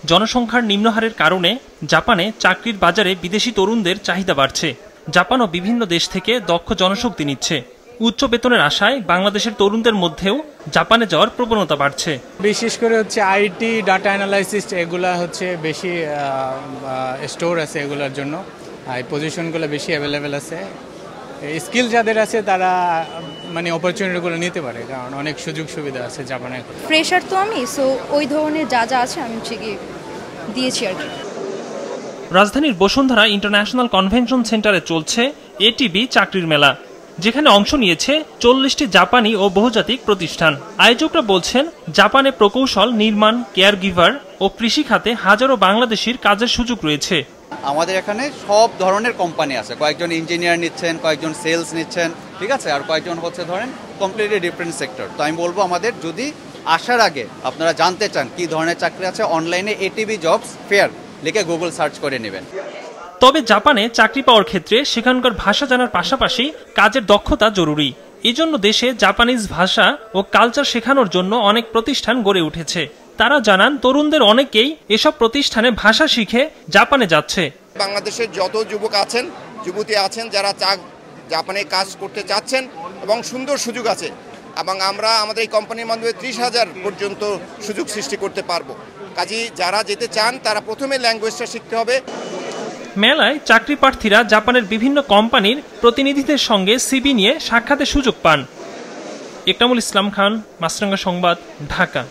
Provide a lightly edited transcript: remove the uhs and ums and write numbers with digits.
জনসংখ্যার নিম্নহারের কারণে জাপানে চাকরির বাজারে বিদেশি তরুণদের চাহিদা বাড়ছে। জাপানও বিভিন্ন দেশ থেকে দক্ষ জনশক্তি নিচ্ছে। উচ্চ বেতনের আশায় বাংলাদেশের তরুণদের মধ্যেও জাপানে যাওয়ার প্রবণতা বাড়ছে। বিশেষ করে হচ্ছে আইটি, ডাটা অ্যানালাইসিস, এগুলা হচ্ছে বেশি স্টোর আছে, এগুলোর জন্য এই পজিশনগুলো বেশি অ্যাভেলেবেল আছে। স্কিল যাদের আছে তারা মানে অপরচুনিটিগুলো নিতে পারে, কারণ অনেক সুযোগ সুবিধা আছে জাপানে। ফ্রেশার তো আমি, সো ওই ধরনের যা যা আছে আমি ঠিকই দিয়েছি আর কি। রাজধানীর বসুন্ধরা ইন্টারন্যাশনাল কনভেনশন সেন্টারে চলছে এটিবি চাকরির মেলা, যেখানে অংশ নিয়েছে 40টি জাপানি ও বহুজাতিক প্রতিষ্ঠান। আয়োজকরা বলছেন, জাপানে প্রকৌশল, নির্মাণ, কেয়ার গিভার ও কৃষি খাতে হাজারো বাংলাদেশির কাজের সুযোগ রয়েছে। আমাদের এখানে সব ধরনের কোম্পানি আছে, কয়েকজন ইঞ্জিনিয়ার নিচ্ছেন, কয়েকজন সেলস নিচ্ছেন, ঠিক আছে, আর কয়েকজন হচ্ছে ধরেন কমপ্লিটলি ডিফারেন্ট সেক্টর। তো আমি বলবো আমাদের যদি আসার আগে আপনারা জানতে চান কি ধরনের চাকরি আছে, অনলাইনে এটিবি জবস ফেয়ার লিখে গুগল সার্চ করে নেবেন। তবে জাপানে চাকরি পাওয়ার ক্ষেত্রে সেখানকার ভাষা জানার পাশাপাশি কাজের দক্ষতা জরুরি। এজন্য দেশে জাপানিজ ভাষা ও কালচার শেখানোর জন্য অনেক প্রতিষ্ঠান গড়ে উঠেছে। তারা জানান, তরুণদের অনেকেই এসব প্রতিষ্ঠানে ভাষা শিখে জাপানে যাচ্ছে। বাংলাদেশের যত যুবক আছেন, যুবতী আছেন যারা জাপানে কাজ করতে চাচ্ছেন এবং সুন্দর সুযোগ আছে, এবং আমরা আমাদের এই কোম্পানির মাধ্যমে 30,000 পর্যন্ত সুযোগ সৃষ্টি করতে পারবো। কাজেই যারা যেতে চান তারা প্রথমে ল্যাঙ্গুয়েজটা শিখতে হবে। মেলায় চাকরি প্রার্থীরা জাপানের বিভিন্ন কোম্পানির প্রতিনিধিদের সঙ্গে সিভি নিয়ে সাক্ষাতের সুযোগ পান। ইকরামুল ইসলাম খান, মাছরাঙ্গা সংবাদ, ঢাকা।